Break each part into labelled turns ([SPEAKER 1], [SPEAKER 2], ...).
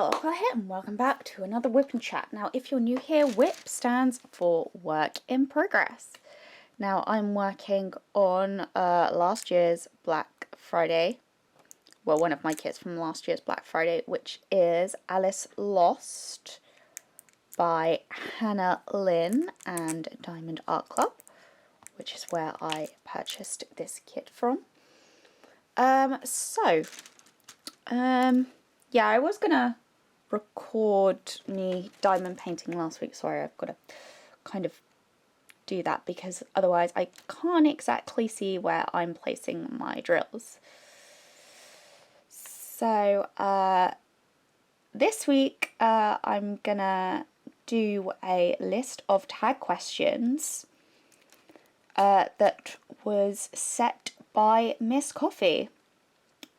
[SPEAKER 1] Well, here and welcome back to another WIP and chat. Now, if you're new here, WIP stands for Work in Progress. Now, I'm working on last year's Black Friday. Well, one of my kits from last year's Black Friday, which is Alice Lost by Hannah Lynn and Diamond Art Club, which is where I purchased this kit from. Yeah, I was gonna record me diamond painting last week. Sorry, I've got to kind of do that because otherwise I can't exactly see where I'm placing my drills. So this week I'm gonna do a list of tag questions that was set by Miss Coffee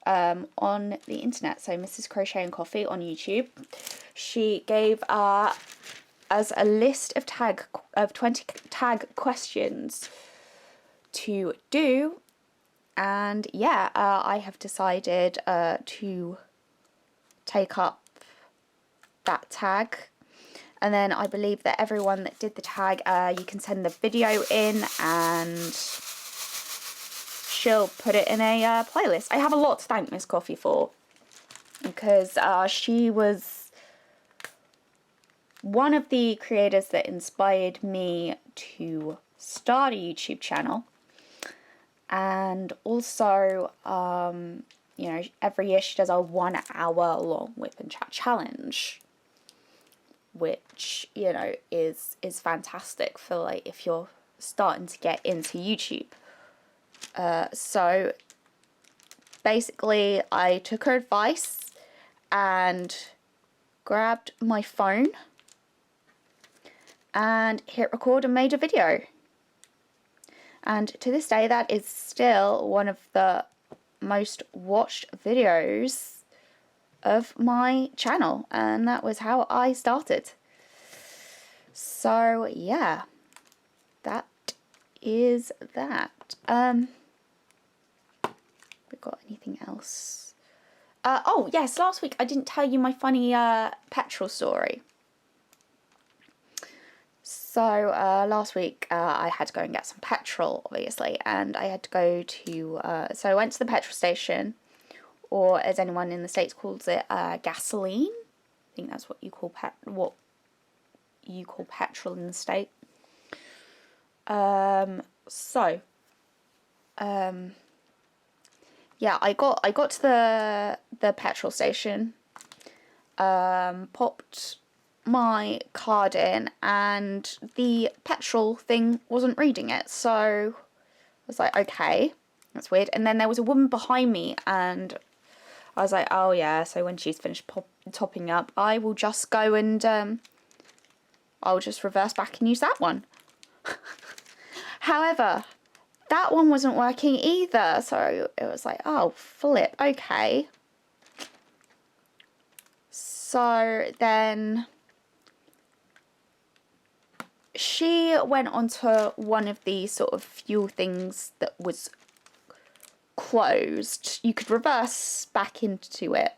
[SPEAKER 1] on the internet. So Mrs. Crochet and Coffee on YouTube. She gave us a list of 20 tag questions to do, and yeah, I have decided to take up that tag. And then I believe that everyone that did the tag, you can send the video in and she'll put it in a playlist. I have a lot to thank Miss Coffee for, because she was one of the creators that inspired me to start a YouTube channel. And also, you know, every year she does a 1 hour long WIP and chat challenge, which, you know, is fantastic for, like, if you're starting to get into YouTube. So basically I took her advice and grabbed my phone and hit record and made a video. And to this day, that is still one of the most watched videos of my channel, and that was how I started. So yeah, that is that. We got anything else? Oh yes, last week I didn't tell you my funny petrol story. So last week I had to go and get some petrol, obviously, and I had to go to, so I went to the petrol station, or as anyone in the States calls it, gasoline. I think that's what you call petrol in the state. Yeah, I got to the petrol station, popped my card in, and the petrol thing wasn't reading it. So I was like, okay, that's weird. And then there was a woman behind me, and I was like, oh yeah, so when she's finished topping up, I will just go and I'll just reverse back and use that one. However, that one wasn't working either, so it was like, oh flip, okay. So then she went onto one of the sort of fuel things that was closed. You could reverse back into it,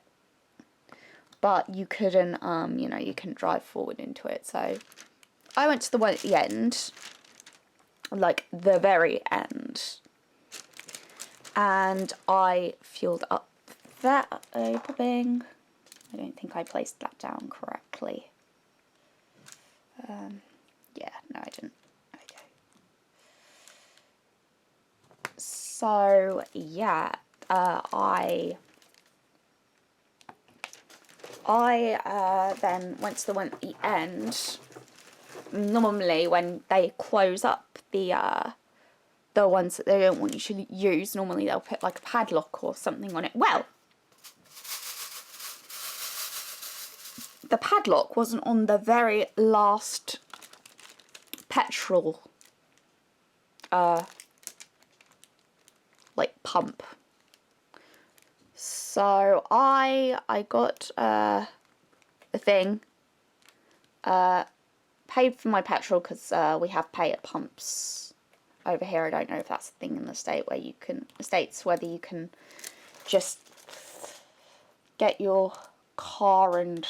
[SPEAKER 1] but you couldn't, you know, you couldn't drive forward into it. So I went to the one at the end, like the very end, and I fueled up that popping. I don't think I placed that down correctly. Yeah, no, I didn't. Okay. So yeah, I then went to the one at the end. Normally, when they close up the ones that they don't want you to use, normally they'll put like a padlock or something on it. Well, the padlock wasn't on the very last petrol like pump. So I got the thing, paid for my petrol, because we have pay at pumps over here. I don't know if that's a thing in the States where you can just get your car and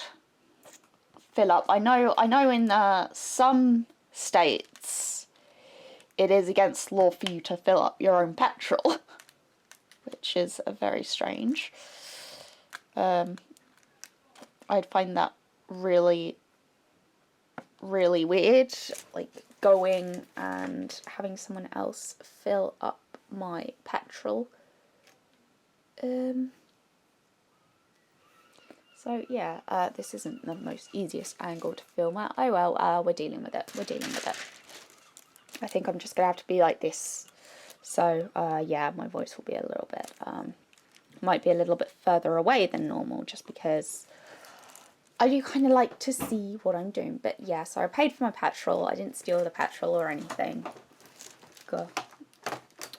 [SPEAKER 1] fill up. I know in some states it is against law for you to fill up your own petrol, which is very strange. I'd find that really, really weird, like going and having someone else fill up my petrol. So yeah, this isn't the most easiest angle to film at. Oh well, we're dealing with it. We're dealing with it. I think I'm just gonna have to be like this. So yeah, my voice will be a little bit, might be a little bit further away than normal, just because I do kind of like to see what I'm doing. But yeah, so I paid for my petrol. I didn't steal the petrol or anything. God,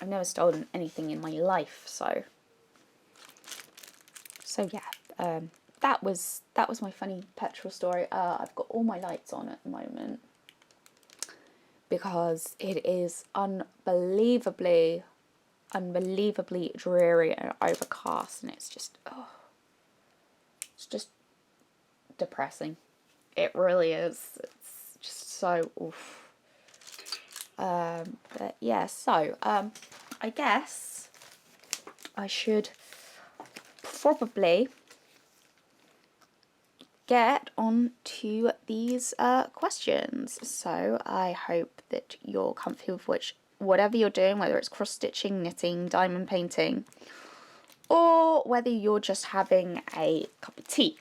[SPEAKER 1] I've never stolen anything in my life. So yeah. That was my funny petrol story. I've got all my lights on at the moment because it is unbelievably dreary and overcast, and it's just depressing. It really is. It's just so oof. But yeah, so I guess I should probably get on to these questions. So I hope that you're comfy with whatever you're doing, whether it's cross stitching, knitting, diamond painting, or whether you're just having a cup of tea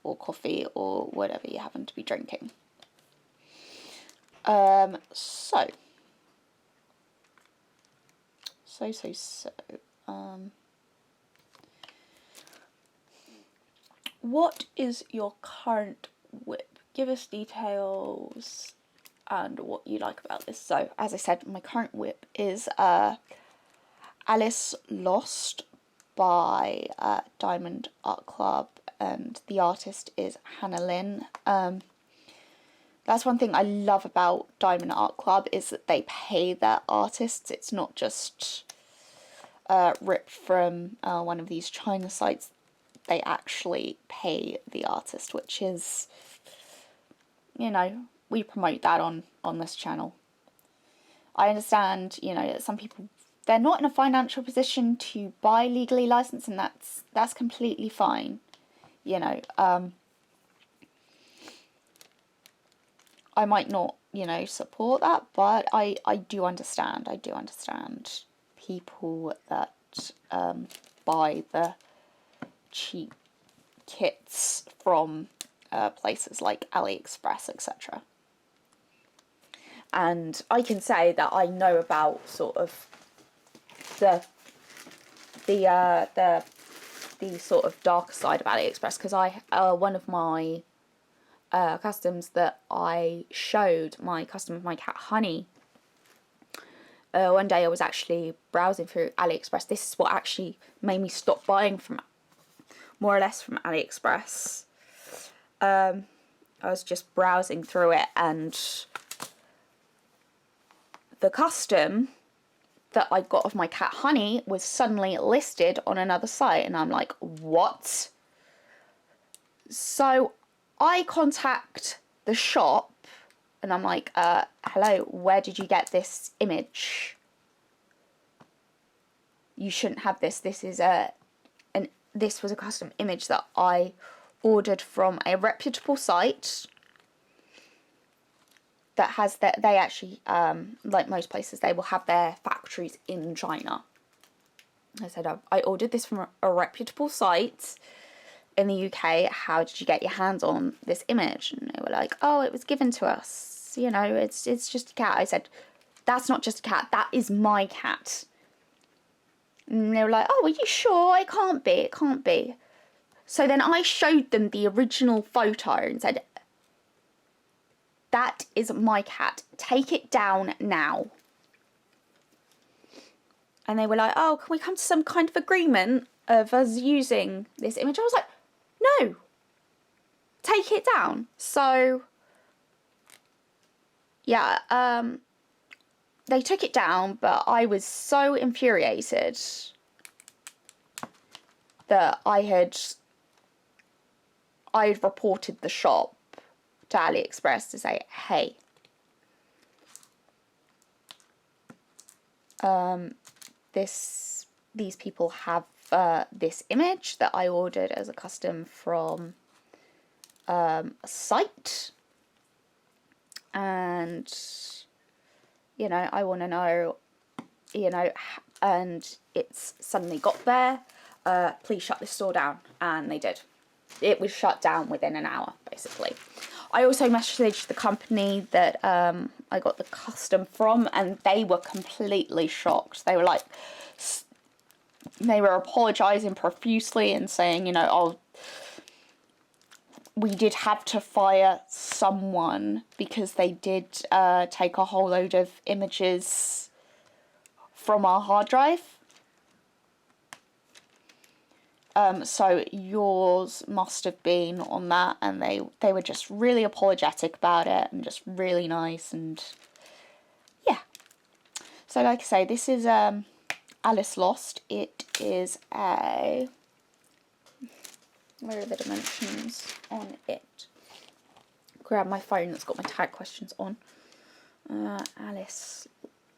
[SPEAKER 1] or coffee or whatever you happen to be drinking. So what is your current WIP? Give us details and what you like about this. So, as I said, my current WIP is Alice Lost by Diamond Art Club, and the artist is Hannah Lynn. That's one thing I love about Diamond Art Club, is that they pay their artists. It's not just ripped from one of these China sites. They actually pay the artist, which is, you know, we promote that on this channel. I understand, you know, that some people, they're not in a financial position to buy legally licensed, and that's completely fine. You know, I might not, you know, support that, but I do understand. I do understand people that buy the cheap kits from places like AliExpress, etc. And I can say that I know about sort of the sort of darker side of AliExpress, because one of my customs that I showed, my custom of my cat Honey, one day I was actually browsing through AliExpress. This is what actually made me stop buying from, more or less, from AliExpress. I was just browsing through it, and the custom that I got of my cat Honey was suddenly listed on another site, and I'm like, what? So I contact the shop and I'm like, hello, where did you get this image? You shouldn't have this. This is this was a custom image that I ordered from a reputable site that has that they actually, like most places, they will have their factories in China. I said, I ordered this from a reputable site in the UK. How did you get your hands on this image? And they were like, oh, it was given to us. You know, it's just a cat. I said, that's not just a cat. That is my cat. And they were like, oh, are you sure? It can't be. It can't be. So then I showed them the original photo and said, that is my cat. Take it down now. And they were like, oh, can we come to some kind of agreement of us using this image? I was like, no. Take it down. So, yeah, they took it down, but I was so infuriated that I had I'd reported the shop to AliExpress to say, hey, these people have this image that I ordered as a custom from a site, and you know, I want to know, you know, and it's suddenly got there, please shut this store down. And they did. It was shut down within an hour, basically. I also messaged the company that I got the custom from, and they were completely shocked. They were like, they were apologising profusely and saying, you know, oh, we did have to fire someone because they did take a whole load of images from our hard drive. So yours must have been on that, and they were just really apologetic about it and just really nice, and yeah. So like I say, this is Alice Lost. It is a, where are the dimensions on it? Grab my phone that's got my tag questions on. Alice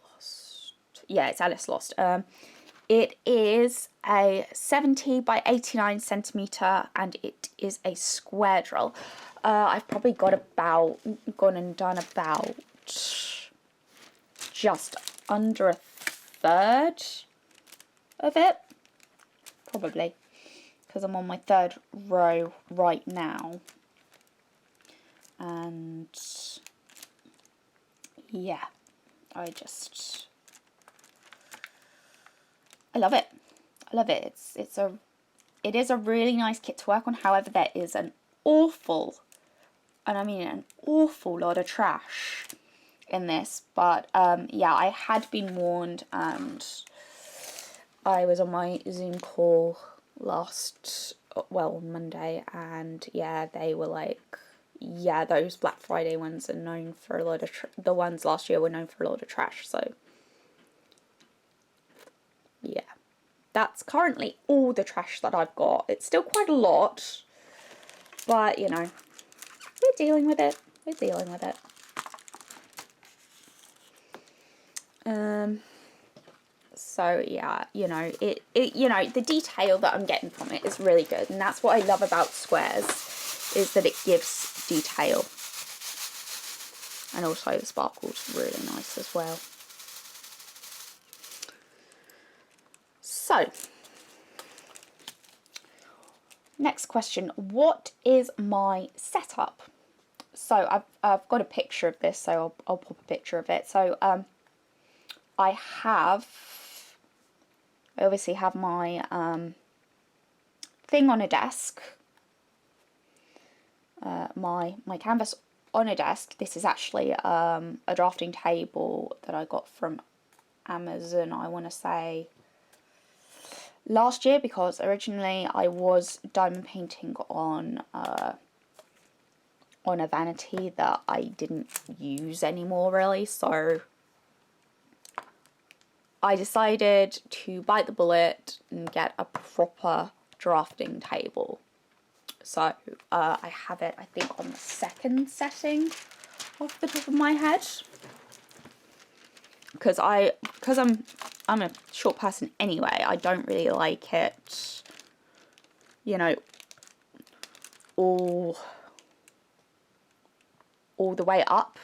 [SPEAKER 1] Lost. Yeah, it's Alice Lost. It is a 70 by 89 centimetre, and it is a square drill. I've probably got about, gone and done about just under a third of it, probably, because I'm on my third row right now. And yeah, I love it. I love it. It is a really nice kit to work on. However, there is an awful, and I mean an awful lot of trash in this. But yeah, I had been warned, and I was on my Zoom call on Monday, and yeah, they were like, yeah, those Black Friday ones are known for a lot of, the ones last year were known for a lot of trash, so yeah. That's currently all the trash that I've got. It's still quite a lot, but you know, we're dealing with it. We're dealing with it. So yeah, you know, you know, the detail that I'm getting from it is really good, and that's what I love about squares, is that it gives detail. And also the sparkle's really nice as well. So, next question, what is my setup? So I've got a picture of this, so I'll pop a picture of it. So I obviously have my thing on a desk, my canvas on a desk. This is actually a drafting table that I got from Amazon, I want to say last year, because originally I was diamond painting on a vanity that I didn't use anymore really, so I decided to bite the bullet and get a proper drafting table. So I have it, I think, on the second setting off the top of my head, because I'm a short person anyway. I don't really like it, you know, all the way up.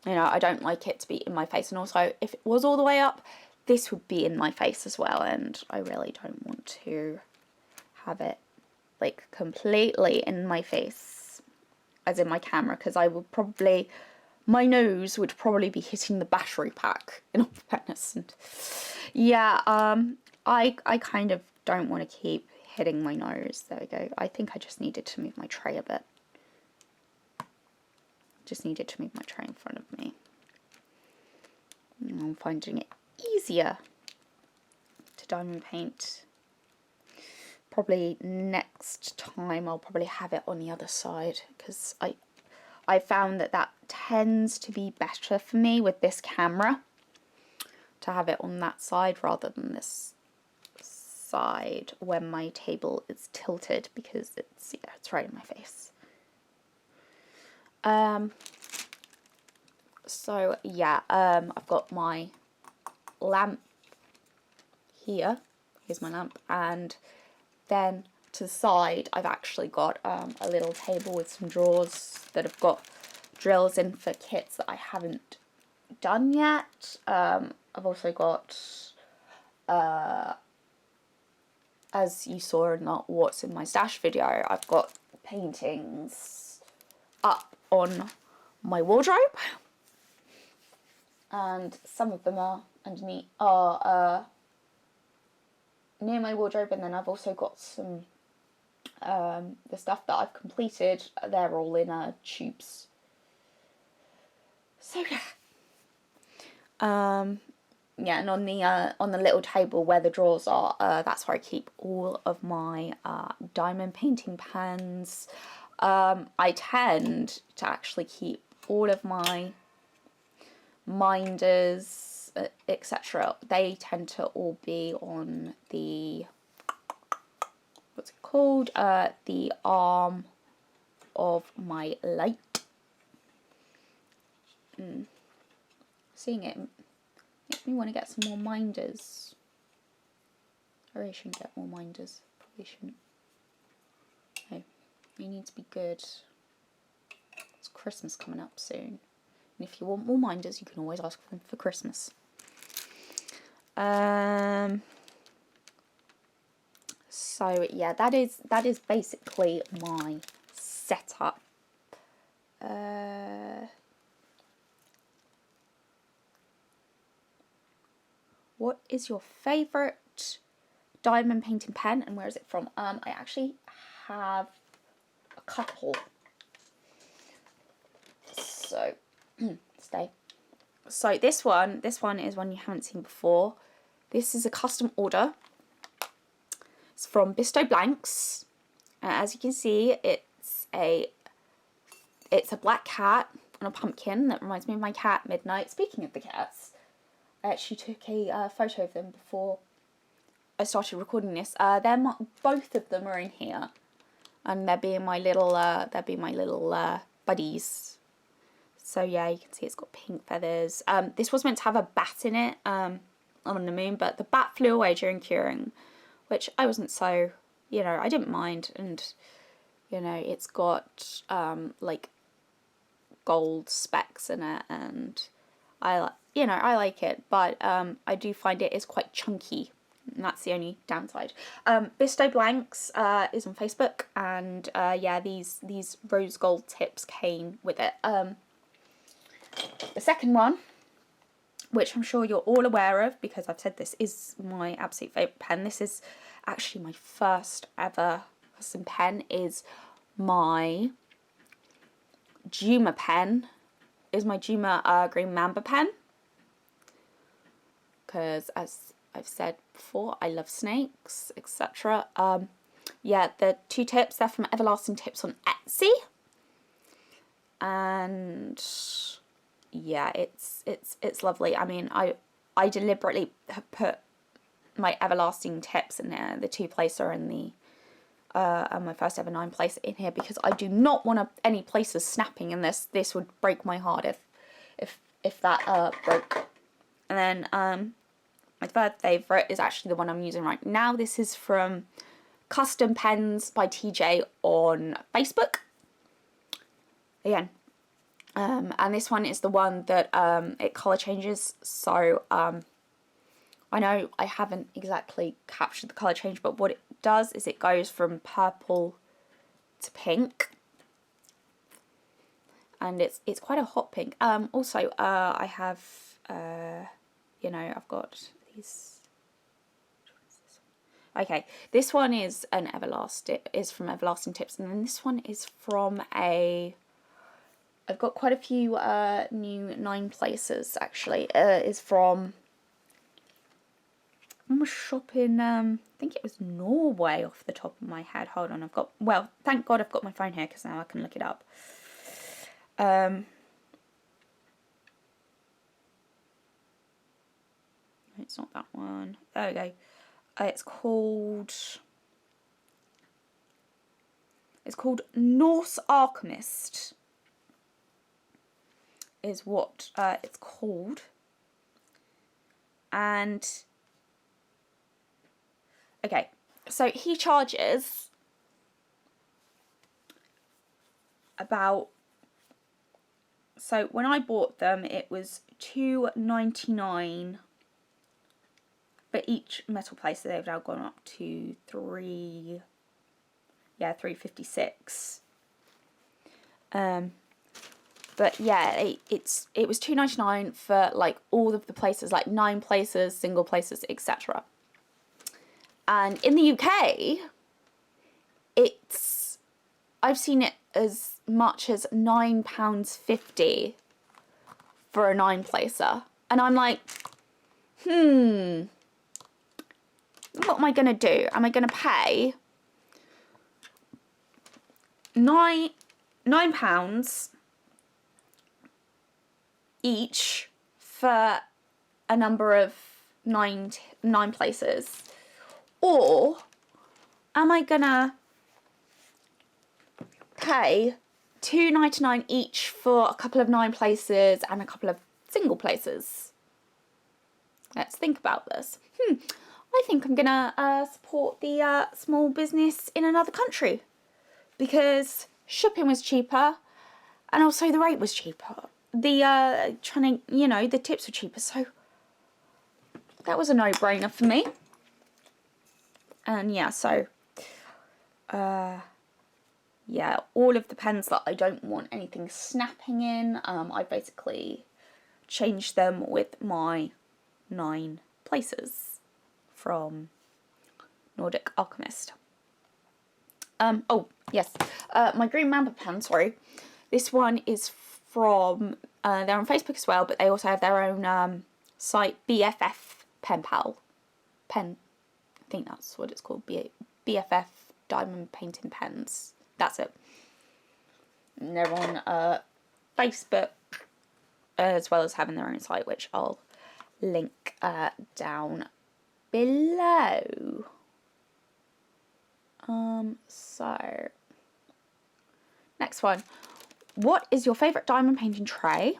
[SPEAKER 1] You know, I don't like it to be in my face, and also if it was all the way up, this would be in my face as well, and I really don't want to have it like completely in my face, as in my camera, because I would probably, my nose would probably be hitting the battery pack, in all fairness. And yeah, I kind of don't want to keep hitting my nose. There we go. I think I just needed to move my tray a bit. Just needed to move my tray in front of me. I'm finding it easier to diamond paint. Probably next time I'll probably have it on the other side, because I found that tends to be better for me with this camera, to have it on that side rather than this side when my table is tilted because it's, yeah, it's right in my face. So yeah, I've got my lamp here. Here's my lamp, and then to the side I've actually got a little table with some drawers that have got drills in for kits that I haven't done yet. I've also got, as you saw in that What's in My Stash video, I've got paintings up on my wardrobe, and some of them are underneath, near my wardrobe, and then I've also got some, the stuff that I've completed, they're all in tubes. So yeah. Yeah, and on the little table where the drawers are, that's where I keep all of my diamond painting pens. I tend to actually keep all of my minders, etc. They tend to all be on the, what's it called? The arm of my light. Seeing it makes me want to get some more minders. I really shouldn't get more minders. Probably shouldn't. No, they need to be good. It's Christmas coming up soon. And if you want more minders, you can always ask for them for Christmas. So yeah, that is basically my setup. What is your favourite diamond painting pen and where is it from? I actually have a couple. So stay. So this one is one you haven't seen before. This is a custom order. It's from Bisto Blanks. As you can see, it's a black cat on a pumpkin that reminds me of my cat Midnight. Speaking of the cats, I actually took a photo of them before I started recording this. Both of them are in here, and they're being my little buddies. So yeah, you can see it's got pink feathers. This was meant to have a bat in it on the moon, but the bat flew away during curing, which I wasn't so, I didn't mind. And it's got like gold specks in it, and I like it, but I do find it is quite chunky, and that's the only downside. Bisto Blanks is on Facebook, and yeah, these rose gold tips came with it. The second one, which I'm sure you're all aware of because I've said this is my absolute favourite pen. This is actually my first ever custom pen. Is my Juma pen. Is my Juma Green Mamba pen. Because as I've said before, I love snakes, etc. Yeah, the two tips, they're from Everlasting Tips on Etsy. And yeah, it's lovely. I mean, I deliberately have put my Everlasting Tips in there, the 2-placer and the my first ever 9-placer in here, because I do not want any places snapping in this. This would break my heart if that broke. And then my third favourite is actually the one I'm using right now. This is from Custom Pens by TJ on Facebook. Again. And this one is the one that it colour changes. So I know I haven't exactly captured the colour change, but what it does is it goes from purple to pink. And it's quite a hot pink. Also, I have, I've got these. Okay, this one is from Everlasting Tips, and then this one is from I've got quite a few new 9-placers actually. Is from a shop in I think it was Norway off the top of my head. Hold on, thank God I've got my phone here because now I can look it up. It's not that one. There we go. It's called Norse Alchemist, is what it's called. And okay, so he charges about, so when I bought them it was $2.99 for each metal plate, so they've now gone up to $3.56. But yeah, it was $2.99 for like all of the places, like 9 places, single places, etc. And in the UK, I've seen it as much as £9.50 for a 9 placer, and I'm like, what am I gonna do? Am I gonna pay £9 each for a number of nine places, or am I gonna pay $2.99 each for a couple of 9 places and a couple of single places? Let's think about this. I think I'm gonna support the small business in another country, because shipping was cheaper and also the rate was cheaper. The the tips were cheaper, so that was a no-brainer for me. And yeah, so yeah, all of the pens that I don't want anything snapping in, I basically changed them with my 9 places from Nordic Alchemist. Oh yes, my Green Mamba pen, sorry. This one is from, they're on Facebook as well, but they also have their own site, BFF Pen Pal. I think that's what it's called, BFF Diamond Painting Pens. That's it. And they're on Facebook, as well as having their own site, which I'll link down below. So, next one. What is your favourite diamond painting tray,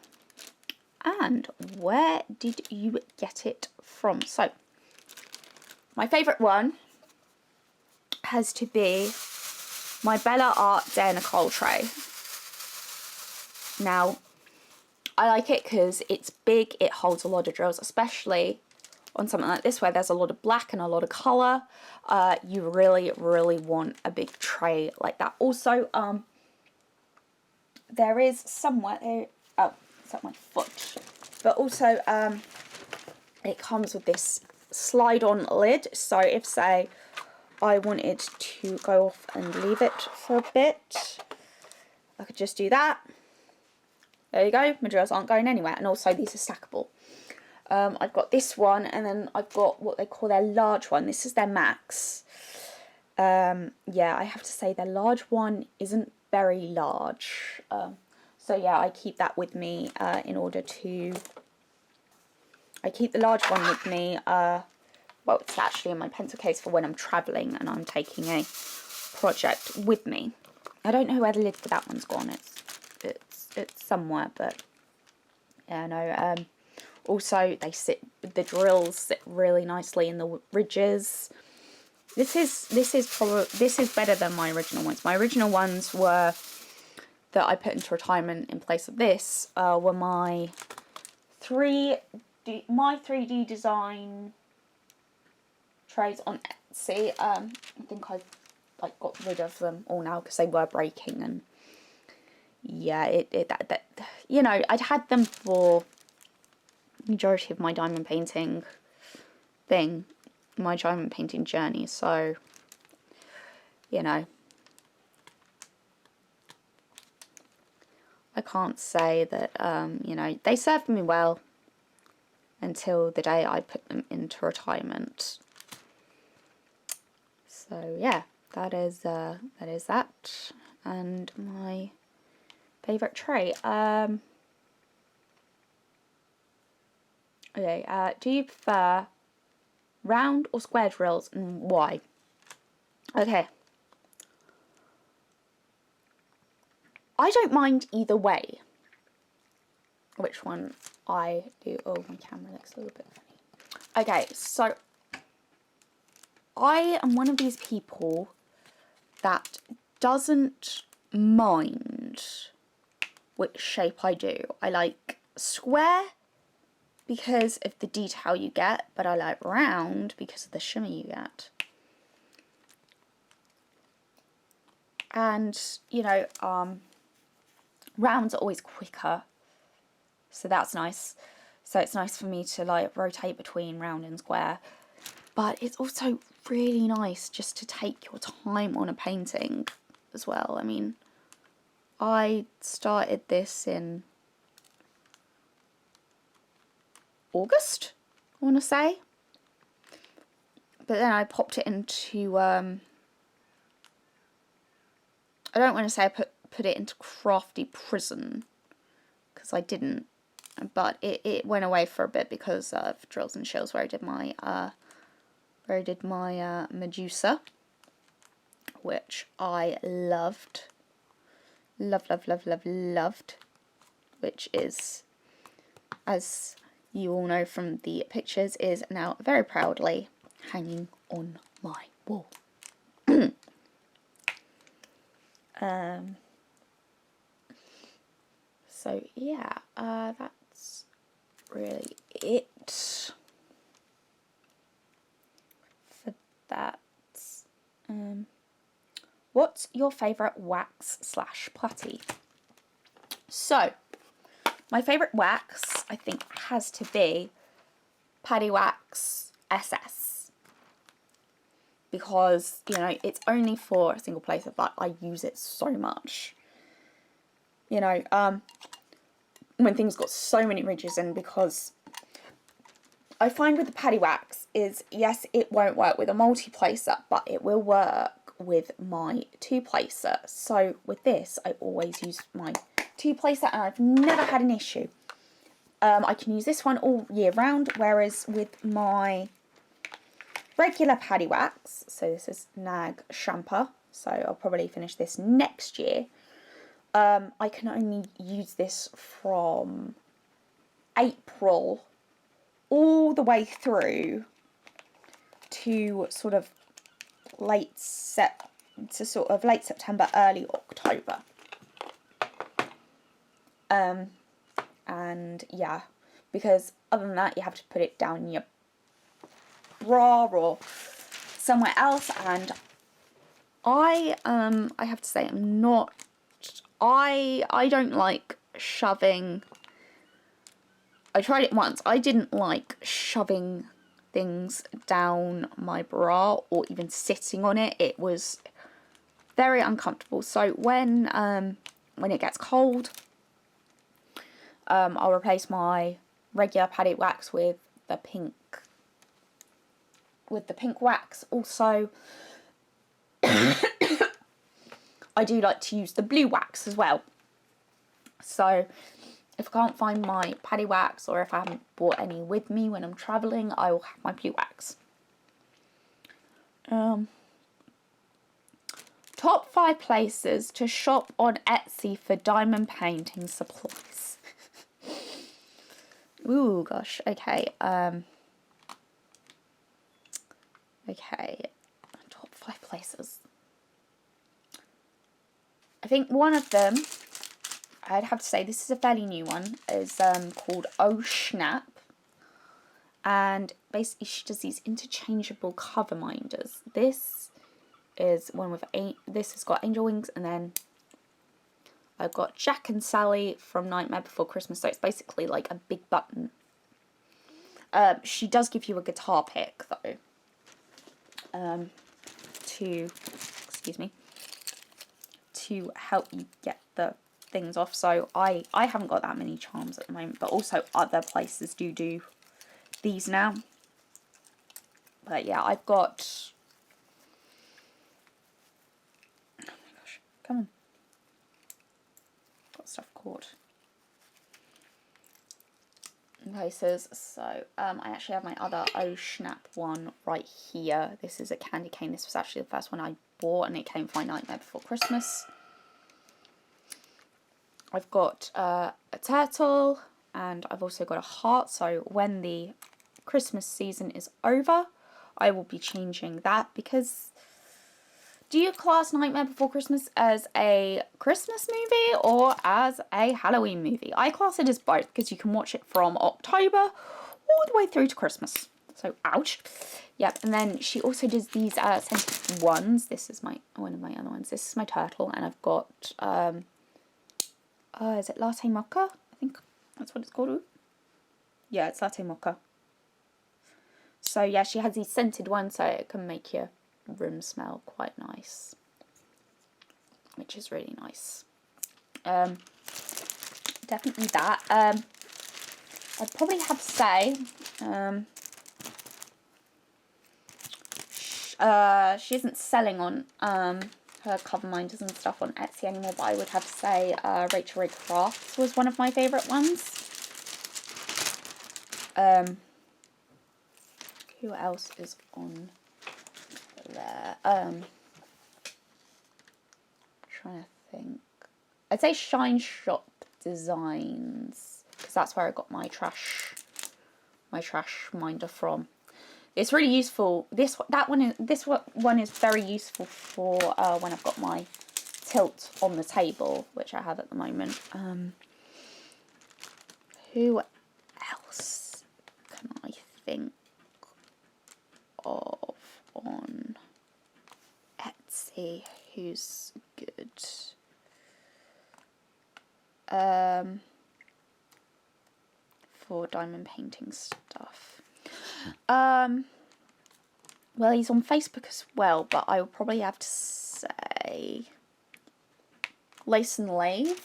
[SPEAKER 1] and where did you get it from? So, my favourite one has to be my Bella Art Dare Nicole tray. Now, I like it because it's big, it holds a lot of drills, especially on something like this where there's a lot of black and a lot of colour. You really, really want a big tray like that. Also, there is somewhere there, oh, it's at my foot, but also it comes with this slide on lid, so if say I wanted to go off and leave it for a bit, I could just do that. There you go, my drills aren't going anywhere. And also these are stackable. I've got this one, and then I've got what they call their large one. This is their max. Yeah, I have to say their large one isn't very large. So yeah, I keep that with me in order to... I keep the large one with me. Well, it's actually in my pencil case for when I'm travelling and I'm taking a project with me. I don't know where the lid for that one's gone. It's somewhere, but yeah, no. Also, the drills sit really nicely in the ridges. This is better than my original ones. My original ones were that I put into retirement in place of this were my 3D design trays on Etsy. I think I've got rid of them all now because they were breaking, and yeah, you know, I'd had them for majority of my diamond painting journey, so you know, I can't say that you know, they served me well until the day I put them into retirement. So yeah, that is that, and my favourite tray. Okay, do you prefer Round or square drills, and why? Okay. I don't mind either way. Which one I do. Oh, my camera looks a little bit funny. Okay, so I am one of these people that doesn't mind which shape I do. I like square because of the detail you get, but I like round because of the shimmer you get. And, you know, rounds are always quicker, so that's nice. So it's nice for me to like rotate between round and square. But it's also really nice just to take your time on a painting as well. I mean, I started this in August, I want to say. But then I popped it into, I don't want to say I put it into Crafty Prison, because I didn't. But it went away for a bit because of Drills and Shills, where I did my Medusa, which I loved. Loved. Which is, as you all know from the pictures, is now very proudly hanging on my wall. So yeah, that's really it for that. What's your favourite wax / putty? So, my favourite wax, I think, has to be Paddy Wax SS. Because, you know, it's only for a single placer, but I use it so much. You know, when things got so many ridges in, because I find with the Paddy Wax is, yes, it won't work with a multi-placer, but it will work with my 2-placer. So with this, I always use my 2-placer, and I've never had an issue. I can use this one all year round, whereas with my regular Paddy Wax, so this is Nag Champa, so I'll probably finish this next year. I can only use this from April all the way through to sort of late September, early October. And yeah, because other than that, you have to put it down your bra or somewhere else. And I have to say, I don't like shoving. I tried it once. I didn't like shoving things down my bra or even sitting on it. It was very uncomfortable. So when it gets cold, I'll replace my regular Paddy Wax with the pink wax. Also, I do like to use the blue wax as well. So if I can't find my Paddy Wax, or if I haven't bought any with me when I'm travelling, I will have my blue wax. Top 5 places to shop on Etsy for diamond painting supplies. Ooh, gosh. Okay. Okay. Top 5 places. I think one of them, I'd have to say, this is a fairly new one, is called Oh Snap. And basically she does these interchangeable cover minders. This is one with this has got angel wings, and then I've got Jack and Sally from Nightmare Before Christmas. So it's basically like a big button. She does give you a guitar pick though. To help you get the things off. So I haven't got that many charms at the moment, but also other places do these now. But yeah, I've got, oh my gosh, come on, got stuff caught. places. So I actually have my other Oh Snap one right here. This is a candy cane. This was actually the first one I bought, and it came for my Nightmare Before Christmas. I've got a turtle, and I've also got a heart. So when the Christmas season is over, I will be changing that, because do you class Nightmare Before Christmas as a Christmas movie or as a Halloween movie? I class it as both, because you can watch it from October all the way through to Christmas. So, ouch. Yep, and then she also does these scented ones. This is one of my other ones. This is my turtle, and I've got, is it Latte Mocha? I think that's what it's called. Yeah, it's Latte Mocha. So, yeah, she has these scented ones, so it can make your room smell quite nice, which is really nice. Definitely that. I'd probably have to say she isn't selling on her cover minders and stuff on Etsy anymore, but I would have to say Rachel Ray Crafts was one of my favourite ones. Who else is on there? Trying to think. I'd say Shine Shop Designs, because that's where I got my trash minder from. It's really useful. This one is very useful for when I've got my tilt on the table, which I have at the moment. Who else can I think of on Etsy who's good? For diamond painting stuff. Well, he's on Facebook as well, but I would probably have to say Lace and Lathe.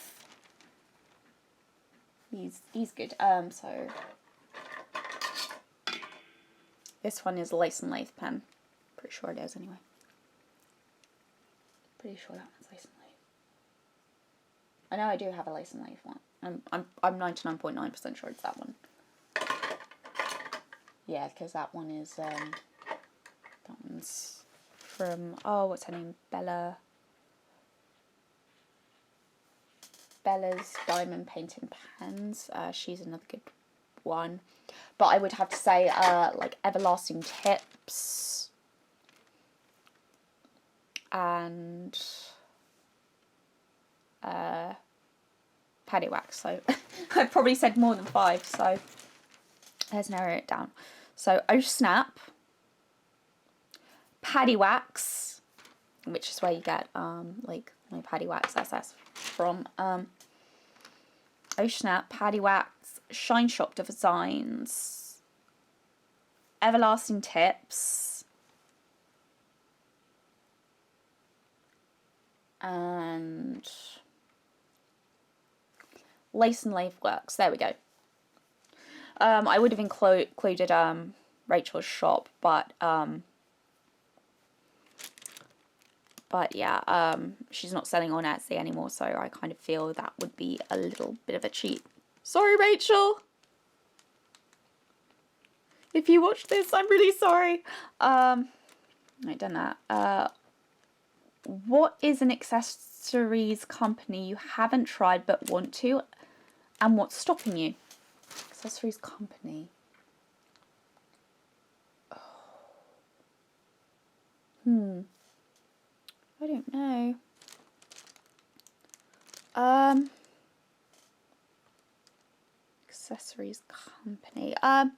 [SPEAKER 1] He's good. So this one is a Lace and Lathe pen. Pretty sure it is anyway. Pretty sure that one's Lace and Lathe. I know I do have a Lace and Lathe one. I'm 99.9% sure it's that one. Yeah, because that one is that one's from, what's her name? Bella's Diamond Painting Pens. She's another good one. But I would have to say like Everlasting Tips and Paddy Wax. So I've probably said more than 5, so let's narrow it down. So Oh Snap, Paddy Wax, which is where you get like my Paddy Wax SS from. Oh Snap, Paddy Wax, Shine Shop Designs, Everlasting Tips, and Lace and Lathe Works. There we go. I would have included Rachel's shop, but yeah, she's not selling on Etsy anymore, so I kind of feel that would be a little bit of a cheat. Sorry, Rachel. If you watch this, I'm really sorry. I've done that. What is an accessories company you haven't tried but want to, and what's stopping you? Accessories company. I don't know. Accessories company. An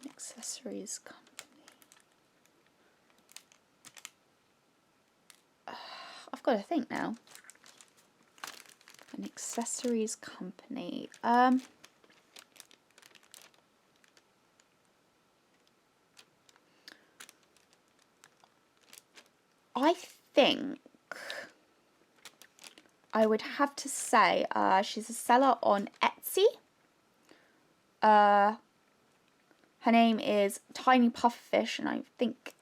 [SPEAKER 1] accessories company. I've got to think now. An accessories company. I think I would have to say she's a seller on Etsy. Her name is Tiny Pufferfish, and I think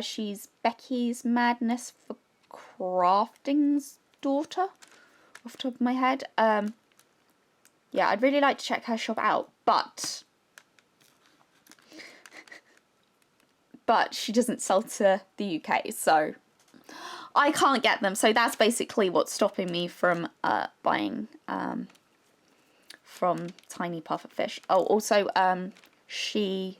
[SPEAKER 1] she's Becky's Madness for Crafting's daughter, off the top of my head. Yeah, I'd really like to check her shop out, but she doesn't sell to the UK, so I can't get them. So that's basically what's stopping me from buying from Tiny Pufferfish. Oh, also, she,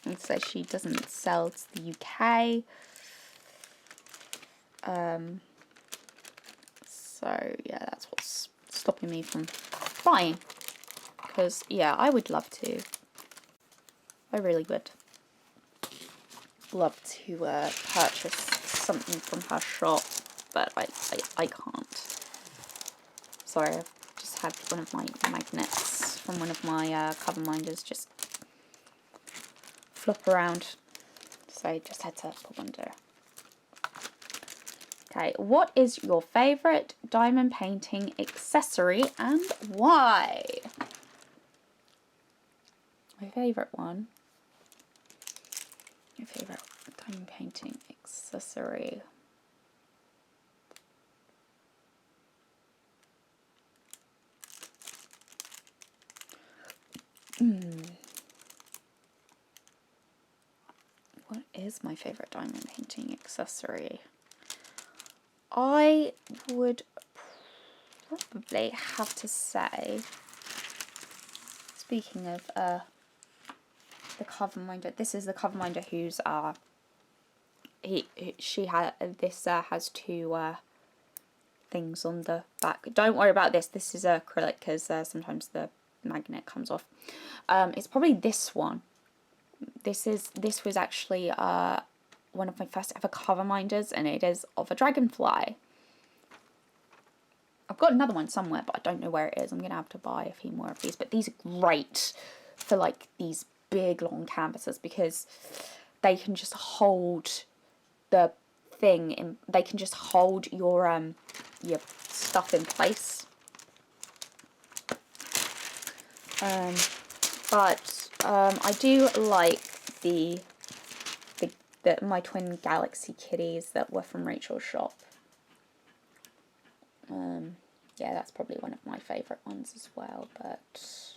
[SPEAKER 1] it says she doesn't sell to the UK. So yeah, that's what's stopping me from buying. Because yeah, I would love to. I really would love to purchase something from her shop, but I can't. Sorry, I've just had one of my magnets from one of my cover minders just flop around, so I just had to put one there. Okay, what is your favourite diamond painting accessory and why? My favourite one. My favourite diamond painting accessory. What is my favourite diamond painting accessory? I would probably have to say, speaking of the cover minder, this is the cover minder who's has two things on the back. Don't worry about this. This is acrylic because sometimes the magnet comes off. It's probably this one. This was actually one of my first ever cover minders, and it is of a dragonfly. I've got another one somewhere, but I don't know where it is. I'm gonna have to buy a few more of these. But these are great for like these big long canvases because they can just hold the thing in. They can just hold your stuff in place. But I do like the my twin galaxy kitties that were from Rachel's shop. Yeah, that's probably one of my favourite ones as well. But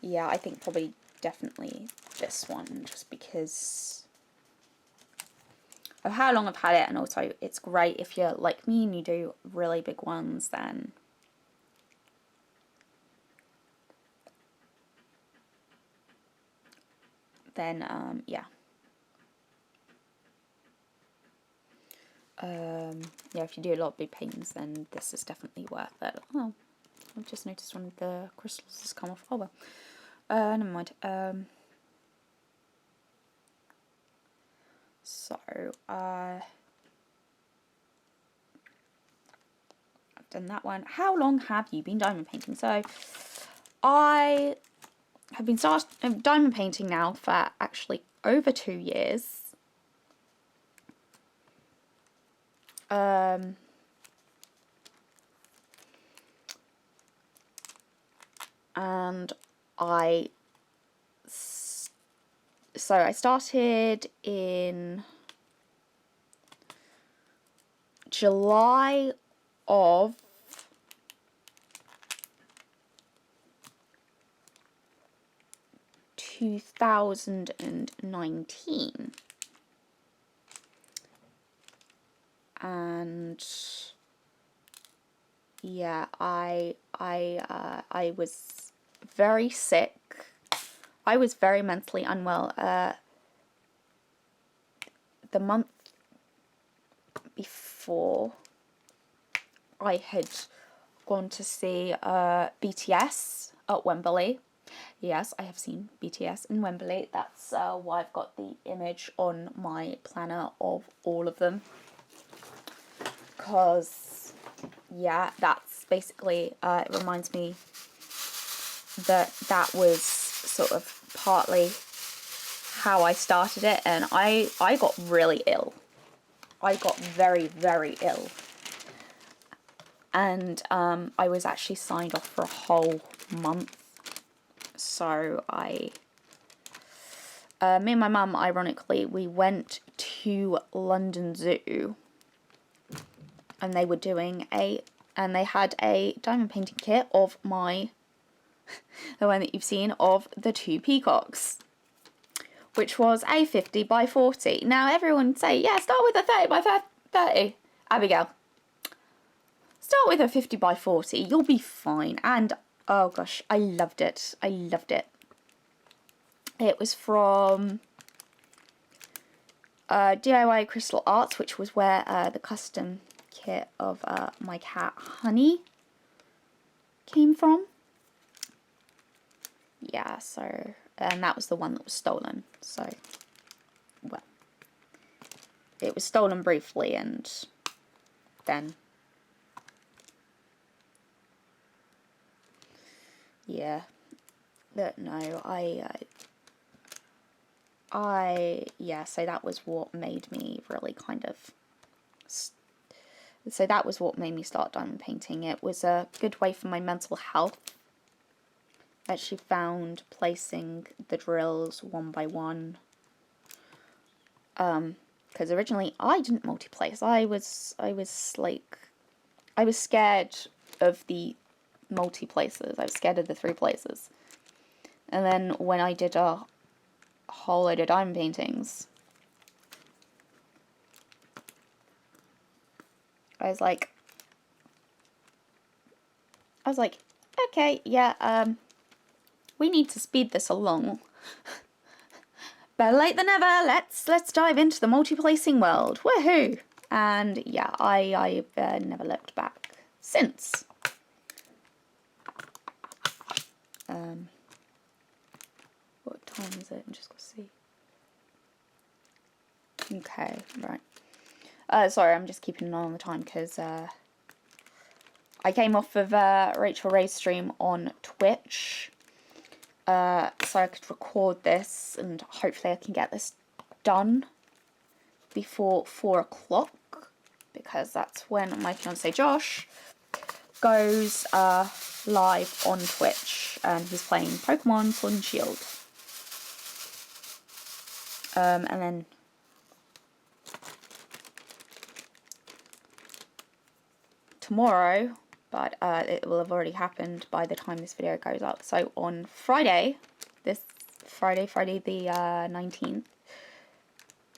[SPEAKER 1] yeah, I think probably definitely this one, just because of how long I've had it, and also it's great if you're like me and you do really big ones, then yeah. Yeah, if you do a lot of big paintings, then this is definitely worth it. Oh, I've just noticed one of the crystals has come off. Oh well. Never mind. So, I've done that one. How long have you been diamond painting? So, I have been diamond painting now for actually over 2 years. And I started in July of 2019, and yeah, I was very sick. I was very mentally unwell. The month before, I had gone to see BTS at Wembley. Yes, I have seen BTS in Wembley. That's why I've got the image on my planner of all of them. Because, yeah, that's basically, it reminds me that was sort of partly how I started it, and I got really ill. I got very, very ill. And I was actually signed off for a whole month. So I me and my mum, ironically, we went to London Zoo, and they were doing and they had a diamond painting kit of the one that you've seen, of the 2 peacocks, which was a 50 by 40. Now everyone would say, yeah, start with a 30 by 30. Abigail, start with a 50 by 40, you'll be fine. And oh gosh, I loved it. I loved it. It was from DIY Crystal Arts, which was where the custom kit of my cat Honey came from. Yeah, so, and that was the one that was stolen. So, well, it was stolen briefly, and then, yeah, but no, yeah, so that was what made me really kind of, so that was what made me start diamond painting. It was a good way for my mental health. I actually found placing the drills one by one, because originally I didn't multi-place. I was scared of the multi-places. I was scared of the 3 places. And then when I did a whole load of diamond paintings, I was like, okay, yeah, we need to speed this along. Better late than never. Let's dive into the multi-placing world. Woohoo! And yeah, I've never looked back since. What time is it? I'm just gonna see. Okay, right. Sorry, I'm just keeping an eye on the time because I came off of Rachel Ray's stream on Twitch, so I could record this and hopefully I can get this done before 4 o'clock, because that's when my fiance Josh goes live on Twitch, and he's playing Pokemon Sword and Shield. And then tomorrow, but it will have already happened by the time this video goes up. So on Friday, Friday the 19th,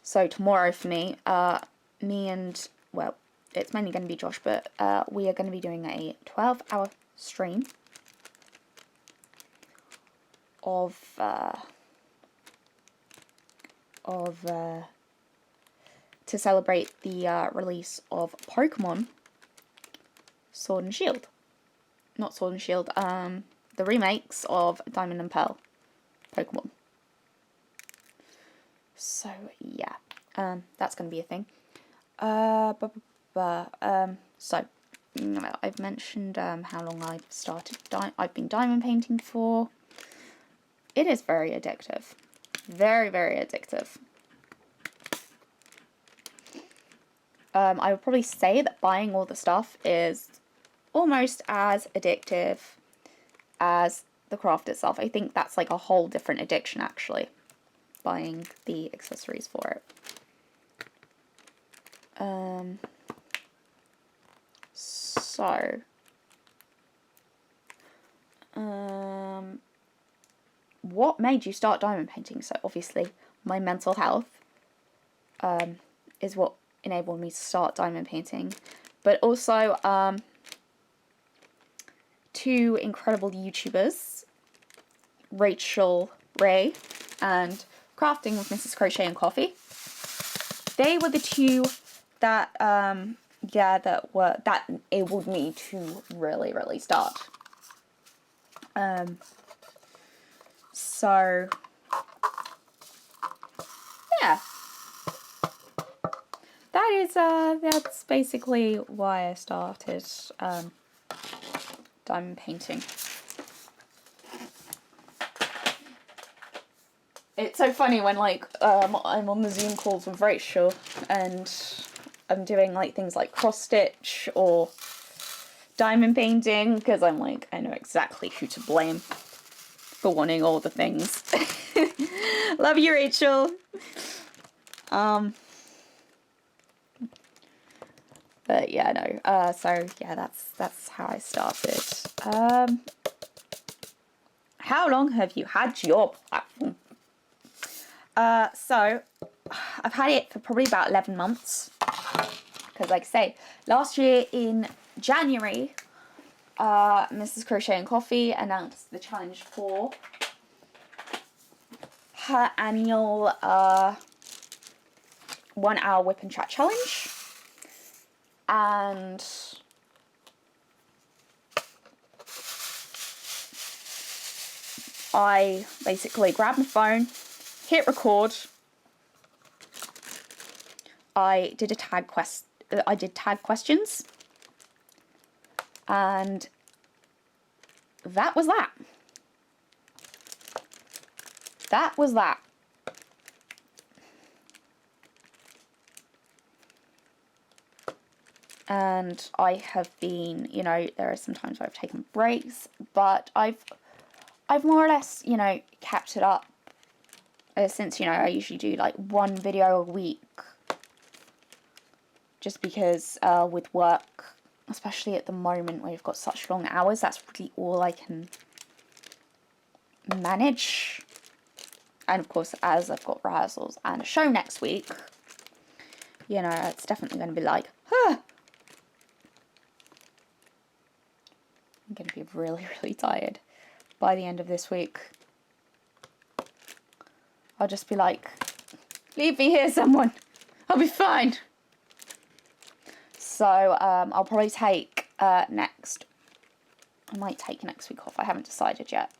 [SPEAKER 1] so tomorrow for me, me and, well, it's mainly going to be Josh, but we are going to be doing a 12-hour stream of to celebrate the release of Pokemon Sword and Shield. Not Sword and Shield, the remakes of Diamond and Pearl Pokemon. So yeah, that's going to be a thing. So I've mentioned how long I've been diamond painting for. It is very addictive. Very, very addictive. I would probably say that buying all the stuff is almost as addictive as the craft itself. I think that's like a whole different addiction, actually, buying the accessories for it. What made you start diamond painting? So obviously my mental health is what enabled me to start diamond painting, but also 2 incredible YouTubers, Rachel Ray and Crafting with Mrs. Crochet and Coffee. They were the 2 that that enabled me to really start. So yeah, that is that's basically why I started diamond painting. It's so funny when like I'm on the Zoom calls with Rachel and I'm doing like things like cross stitch or diamond painting, because I'm like, I know exactly who to blame. for wanting all the things. Love you, Rachel. But yeah, no. So yeah, that's how I started. How long have you had your platform? So I've had it for probably about 11 months. Because like I say, last year in January, Mrs. Crochet and Coffee announced the challenge for her annual 1 hour whip and chat challenge. And I basically grabbed my phone, hit record. I did tag questions, and that was that. That was that. And I have been, you know, there are some times where I've taken breaks, but I've more or less, you know, kept it up since, you know, I usually do like 1 video a week. Just because with work, especially at the moment where you've got such long hours, that's really all I can manage. And of course, as I've got rehearsals and a show next week, you know, it's definitely going to be like, huh. I'm going to be really, really tired by the end of this week. I'll just be like, leave me here, someone. I'll be fine. So I'll probably take I might take next week off. I haven't decided yet.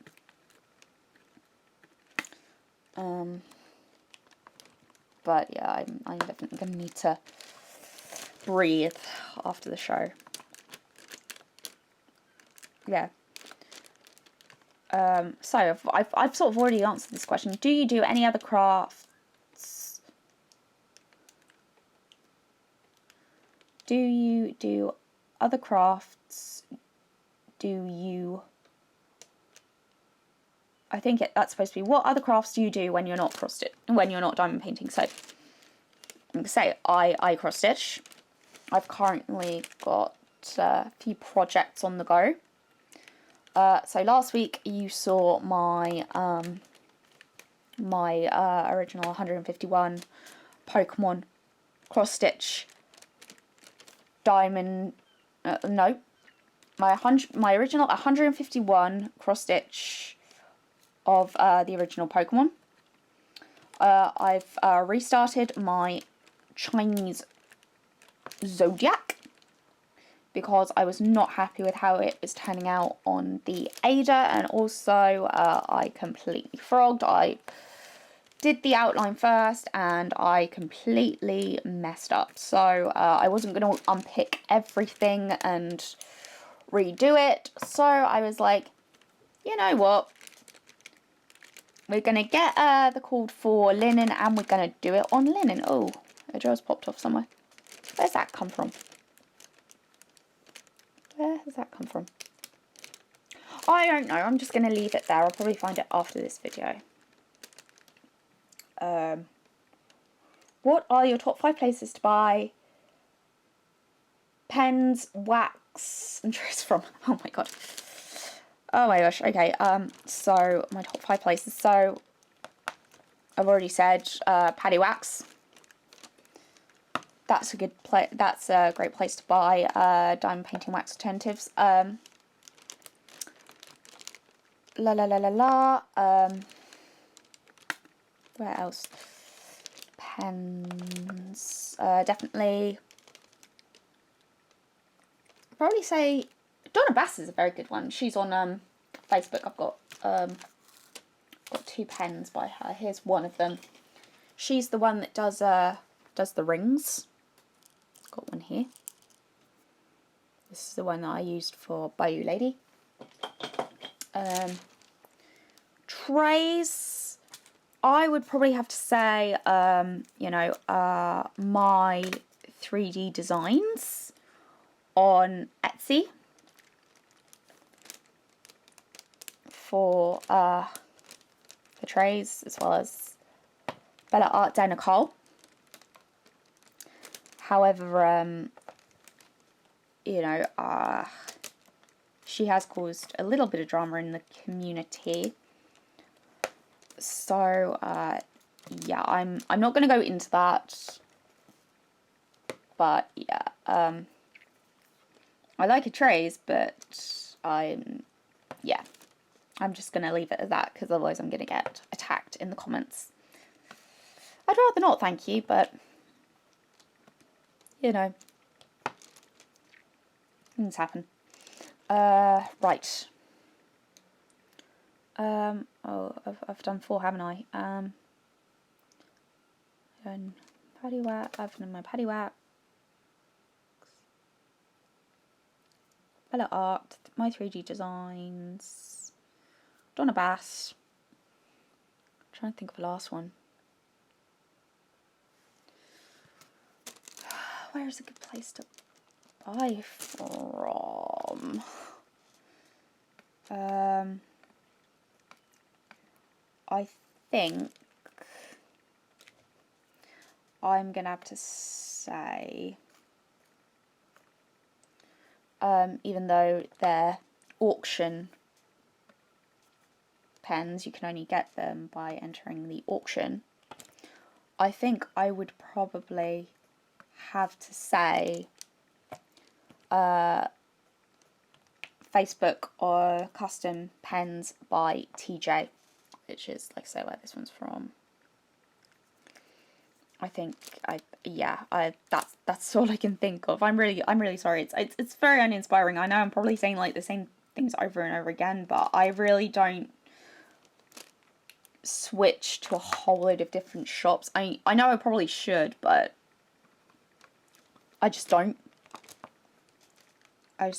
[SPEAKER 1] But yeah, I'm definitely going to need to breathe after the show. Yeah. So I've sort of already answered this question. Do you do any other crafts? Do you do other crafts? I think that's supposed to be, what other crafts do you do when you're not diamond painting? So I'm going to say I cross stitch. I've currently got a few projects on the go. So last week you saw my original 151 Pokemon cross stitch diamond. No, my original 151 cross stitch of the original Pokemon. I've restarted my Chinese Zodiac because I was not happy with how it was turning out on the Ada, and also I completely frogged. I did the outline first and I completely messed up. So I wasn't going to unpick everything and redo it. So I was like, you know what? We're going to get the cord for linen and we're going to do it on linen. Oh, a gels popped off somewhere. Where's that come from? Where has that come from? I don't know. I'm just going to leave it there. I'll probably find it after this video. What are your top 5 places to buy pens, wax, and trace from? Oh my god. Oh my gosh. Okay. So my top 5 places. So I've already said Paddy Wax. That's a good place. That's a great place to buy diamond painting wax alternatives. Where else? Pens. Definitely. I'd probably say Donna Bass is a very good one. She's on Facebook. I've got 2 pens by her. Here's one of them. She's the one that does the rings. Got one here. This is the one that I used for Bayou Lady. Trays, I would probably have to say, you know, my 3D designs on Etsy for the trays, as well as Bella Art de Nicole. However, you know, she has caused a little bit of drama in the community. So, yeah, I'm not going to go into that. But, yeah, I like her trays, but yeah, I'm just going to leave it at that, because otherwise I'm going to get attacked in the comments. I'd rather not, thank you, but, you know, things happen. Right. Oh, I've done 4, haven't I? Done patty wax. I've done my patty wax. Bella Art, my 3D designs. Donna Bass. I'm trying to think of the last one. Where is a good place to buy from? I think I'm gonna have to say, even though they're auction pens, you can only get them by entering the auction, I think I would probably have to say Facebook or Custom Pens by TJ, which is, like I say, where this one's from. I think that's all I can think of. I'm really sorry. It's very uninspiring. I know I'm probably saying like the same things over and over again, but I really don't switch to a whole load of different shops. I know I probably should, but I just don't. I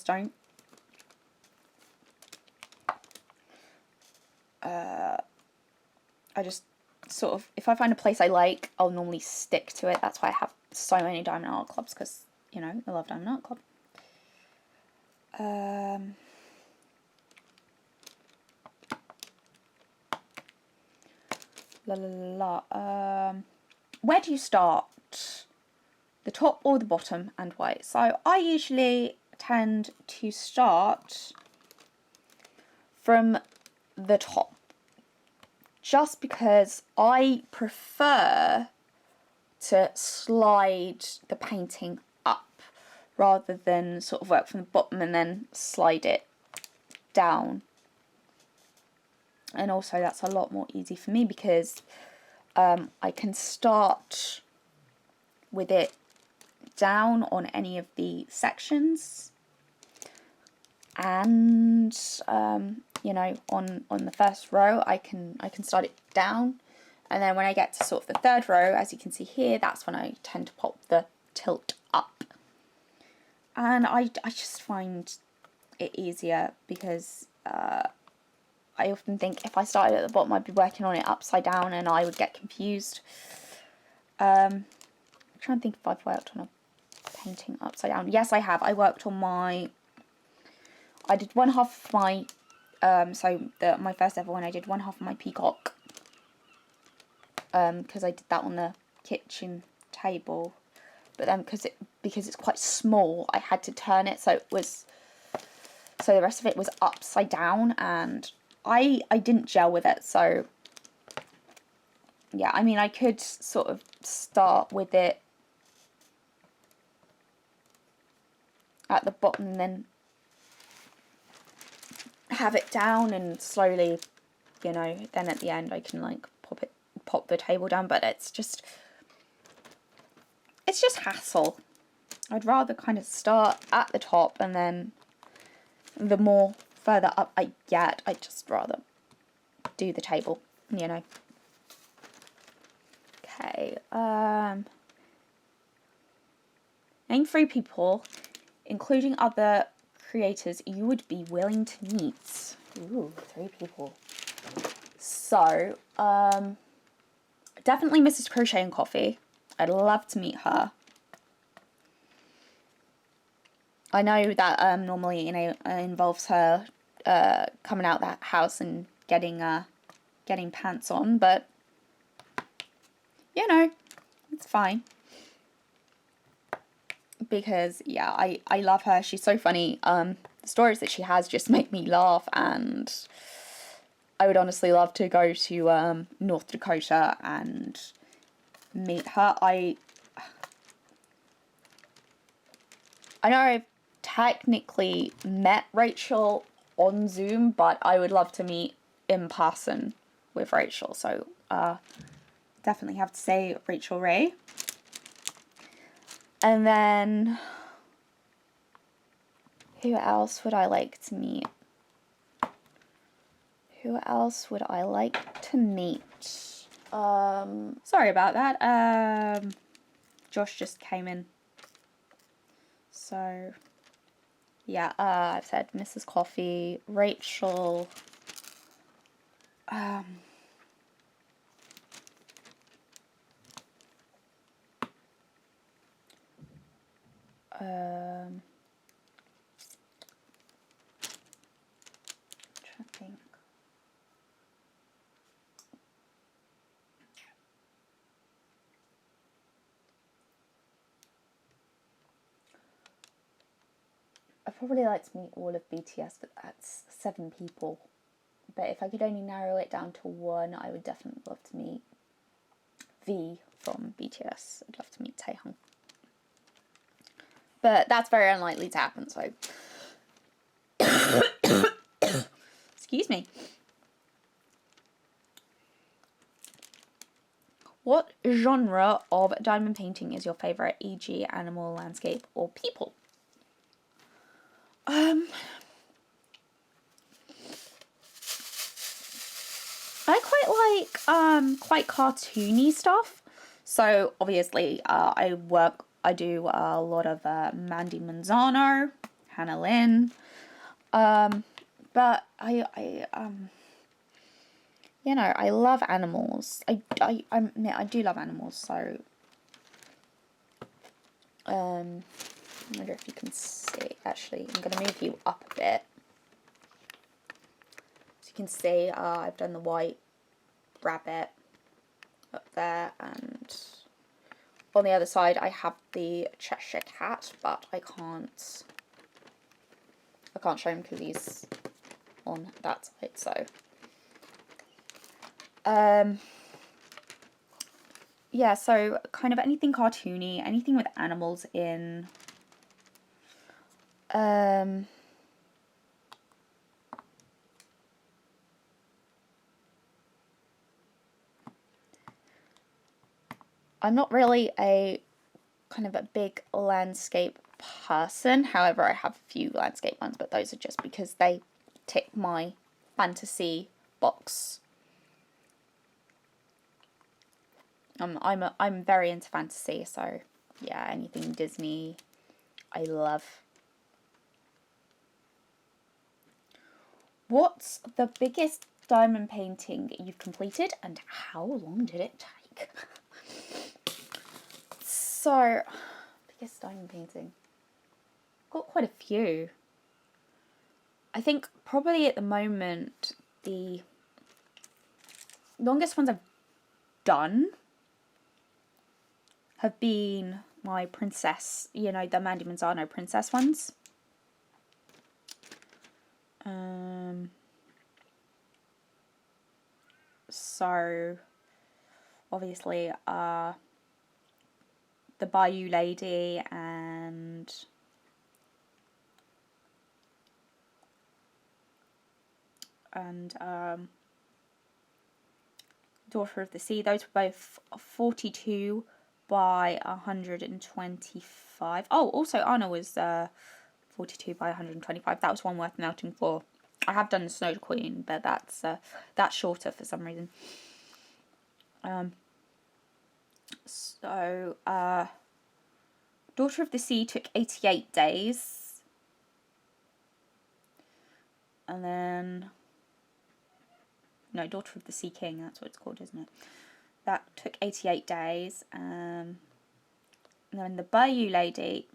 [SPEAKER 1] just sort of, if I find a place I like, I'll normally stick to it. That's why I have so many Diamond Art Clubs, because, you know, I love Diamond Art Club. Where do you start? The top or the bottom, and why? So I usually tend to start from the top, just because I prefer to slide the painting up rather than sort of work from the bottom and then slide it down. And also that's a lot more easy for me, because I can start with it down on any of the sections, and you know, on the first row I can start it down, and then when I get to sort of the third row, as you can see here, that's when I tend to pop the tilt up. And I just find it easier, because I often think if I started at the bottom I'd be working on it upside down and I would get confused. I'm trying to think if I've worked on a painting upside down. Yes, I have. I worked on I did one half of my, my first ever one, I did one half of my peacock, because I did that on the kitchen table, but then because it's quite small, I had to turn it so the rest of it was upside down, and I didn't gel with it. So yeah, I mean, I could sort of start with it at the bottom and then have it down, and slowly, you know, then at the end I can like pop the table down, but it's just hassle. I'd rather kind of start at the top, and then the more further up I get, I'd just rather do the table, you know. Okay, name 3 people, including other creators, you would be willing to meet. Ooh, 3 people. So, definitely Mrs. Crochet and Coffee. I'd love to meet her. I know that normally, you know, involves her coming out that house and getting pants on, but you know, it's fine. Because yeah, I love her. She's so funny. The stories that she has just make me laugh, and I would honestly love to go to North Dakota and meet her. I know I've technically met Rachel on Zoom, but I would love to meet in person with Rachel. So definitely have to say Rachel Ray. And then who else would I like to meet? Who else would I like to meet? Sorry about that. Josh just came in. So, yeah, I've said Mrs. Coffee, Rachel, trying to think. I'd probably like to meet all of BTS, but that's 7 people. But if I could only narrow it down to one, I would definitely love to meet V from BTS. I'd love to meet Taehyung. But that's very unlikely to happen, so... Excuse me. What genre of diamond painting is your favourite, e.g. animal, landscape, or people? I quite like cartoony stuff. So obviously I do a lot of Mandy Manzano, Hannah Lynn. But I you know, I love animals. I admit I do love animals, so I wonder if you can see. Actually, I'm gonna move you up a bit. So you can see I've done the white rabbit up there, and on the other side I have the Cheshire Cat, but I can't show him because he's on that side, so yeah, so kind of anything cartoony, anything with animals in. I'm not really a kind of a big landscape person. However, I have a few landscape ones, but those are just because they tick my fantasy box. I'm very into fantasy, so yeah, anything Disney, I love. What's the biggest diamond painting you've completed, and how long did it take? So, biggest diamond painting. Got quite a few. I think probably at the moment the longest ones I've done have been my princess, you know, the Mandy Manzano princess ones. So obviously the Bayou Lady and Daughter of the Sea, those were both 42 by 125. Oh, also Anna was 42 by 125. That was one worth melting for. I have done the Snow Queen, but that's shorter for some reason. So Daughter of the Sea took 88 days. And then no, Daughter of the Sea King, that's what it's called, isn't it? That took 88 days. And then the Bayou Lady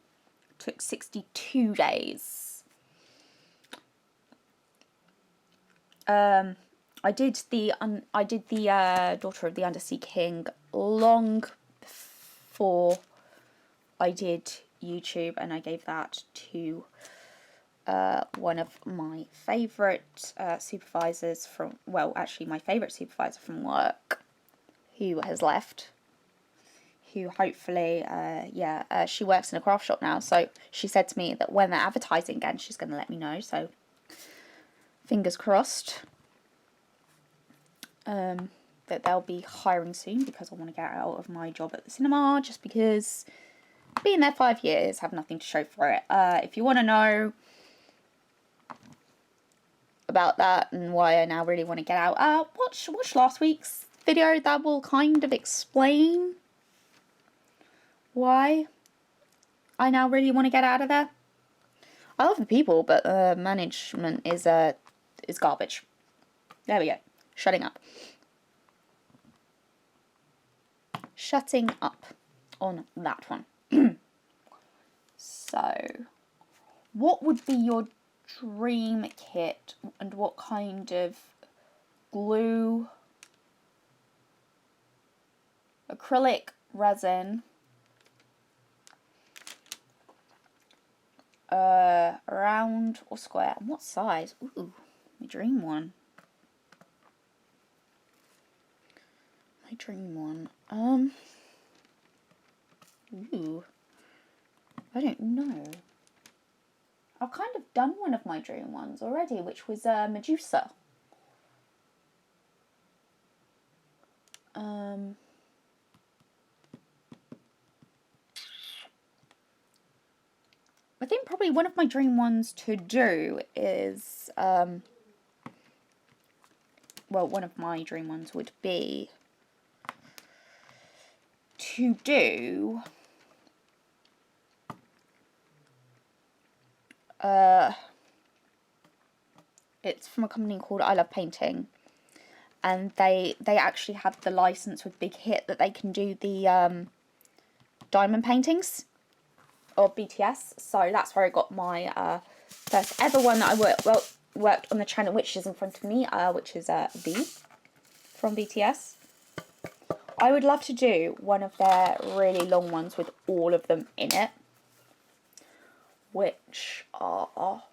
[SPEAKER 1] took 62 days. I did the Daughter of the Undersea King long before I did YouTube, and I gave that to one of my favourite supervisors from, well, actually my favourite supervisor from work, who has left, who hopefully, she works in a craft shop now, so she said to me that when they're advertising again, she's going to let me know, so fingers crossed that they'll be hiring soon, because I want to get out of my job at the cinema, just because being there 5 years, have nothing to show for it. If you want to know about that and why I now really want to get out, watch last week's video. That will kind of explain why I now really want to get out of there. I love the people, but management is garbage. There we go. Shutting up. Shutting up on that one. So, what would be your dream kit, and what kind of glue, acrylic, resin, round or square, and what size? Ooh, my dream one. My dream one. Ooh, I don't know. I've kind of done one of my dream ones already, which was Medusa. I think probably one of my dream ones to do is, well, one of my dream ones would be to do it's from a company called I Love Painting, and they actually have the license with Big Hit that they can do the diamond paintings of BTS. So that's where I got my first ever one that I worked on the channel, which is in front of me, which is V from BTS. I would love to do one of their really long ones with all of them in it, which are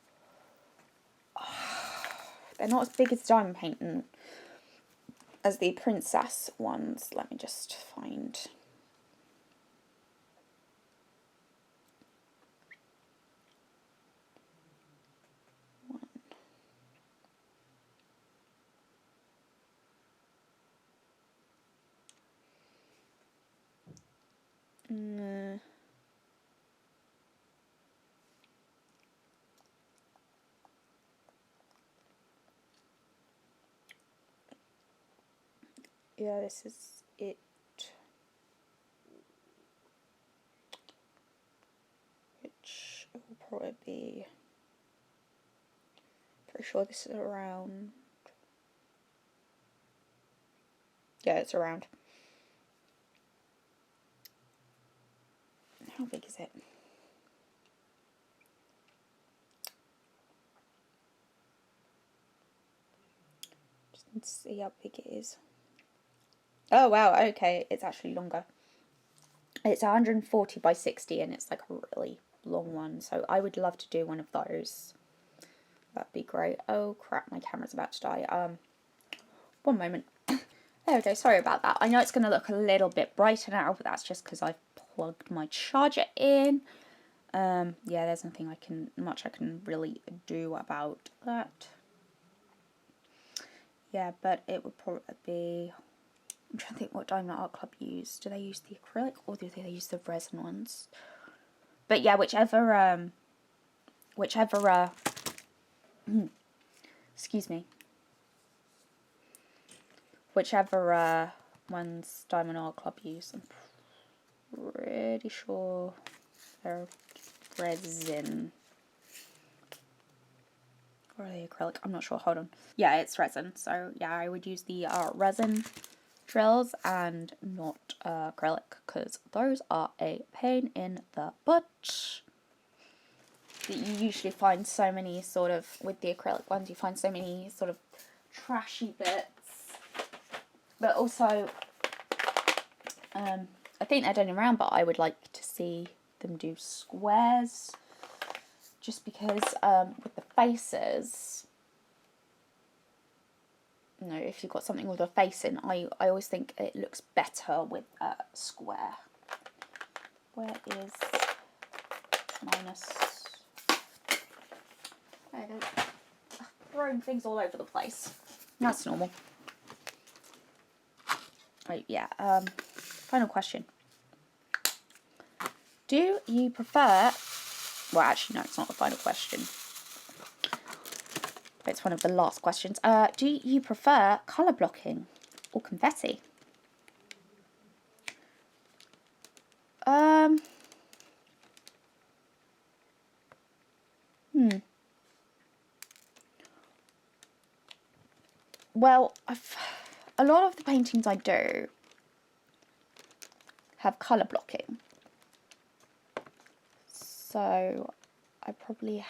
[SPEAKER 1] they're not as big as diamond painting as the princess ones. Let me just find. Yeah, this is it. Which will probably be, pretty sure this is around, yeah, it's around. How big is it? Just need to see how big it is. Oh wow, okay, it's actually longer. It's 140 by 60, and it's like a really long one, so I would love to do one of those. That'd be great. Oh crap, my camera's about to die. One moment. There we go, sorry about that. I know it's going to look a little bit brighter now, but that's just because I've plugged my charger in. Yeah, there's nothing much I can really do about that. Yeah, but it would probably be, I'm trying to think what Diamond Art Club use. Do they use the acrylic or do they use the resin ones? But yeah, whichever excuse me. Whichever ones Diamond Art Club use, I'm pretty sure they're resin. Or are they acrylic? I'm not sure. Hold on. Yeah, it's resin. So yeah, I would use the resin drills and not acrylic, because those are a pain in the butt. You usually find so many sort of, with the acrylic ones, you find so many sort of trashy bits, but also I think they're done around, but I would like to see them do squares, just because with the faces, you know, if you've got something with a face in, I always think it looks better with a square. Where is minus? There you go. Throwing things all over the place. That's normal. Right, yeah. Final question. Do you prefer... Well, actually, no, it's not the final question. It's one of the last questions. Do you prefer colour blocking or confetti? Well, a lot of the paintings I do have colour blocking. So I probably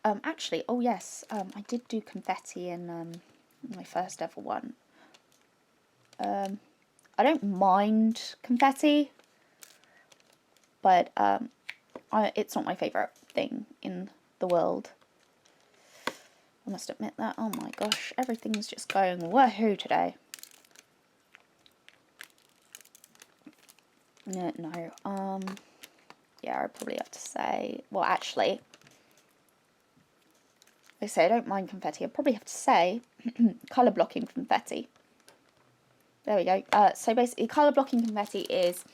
[SPEAKER 1] actually, oh yes, I did do confetti in my first ever one. I don't mind confetti, but it's not my favourite thing in the world. I must admit that. Oh my gosh, everything's just going woohoo today. No, yeah, I'd probably have to say, well, actually, they say I don't mind confetti. I'd probably have to say colour blocking confetti. There we go. So basically, colour blocking confetti is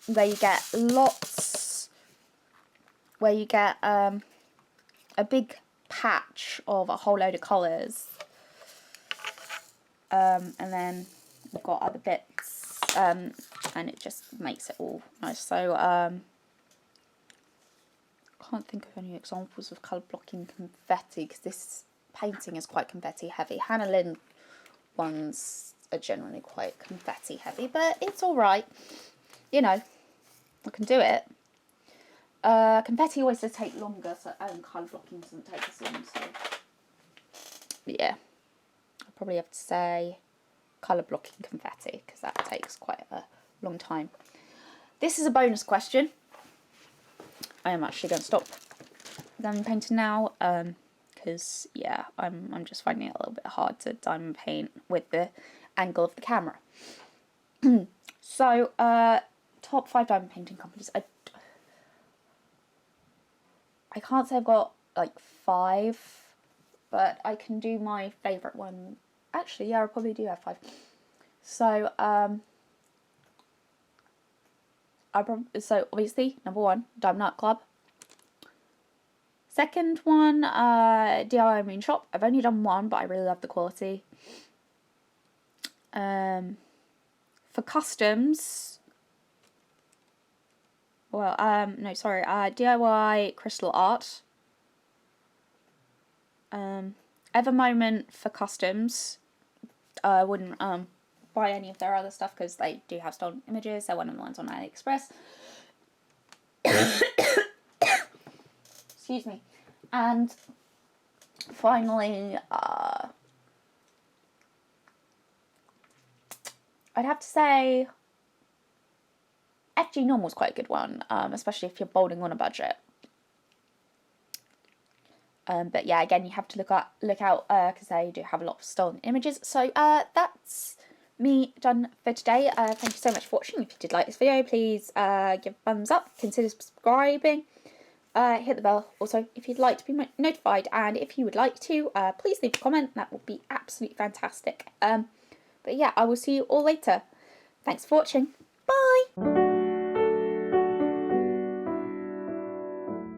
[SPEAKER 1] where you get a big patch of a whole load of colours, and then you've got other bits, and it just makes it all nice. So I can't think of any examples of colour blocking confetti because this painting is quite confetti heavy. Hannah Lynn ones are generally quite confetti heavy, but it's alright, you know, I can do it. Confetti always does take longer, so colour blocking doesn't take as long, so yeah, I'll probably have to say colour blocking confetti because that takes quite a long time. This is a bonus question. I am actually going to stop diamond painting now because yeah, I'm just finding it a little bit hard to diamond paint with the angle of the camera. So top 5 diamond painting companies. I can't say I've got like 5, but I can do my favourite one. Actually, yeah, I probably do have 5. So so obviously number 1, Diamond Art Club. Second one, DIY Moon Shop. I've only done one, but I really love the quality. For customs, well, no, sorry, DIY Crystal Art. Evermoment for customs. I wouldn't buy any of their other stuff because they do have stolen images. They're one of the ones on AliExpress. Excuse me. And finally, I'd have to say FG Normal is quite a good one, especially if you're bowling on a budget. But yeah, again, you have to look out because they do have a lot of stolen images. So that's me done for today. Thank you so much for watching. If you did like this video, please give a thumbs up, consider subscribing, hit the bell also if you'd like to be notified, and if you would like to, please leave a comment. That would be absolutely fantastic. But yeah, I will see you all later. Thanks for watching. Bye!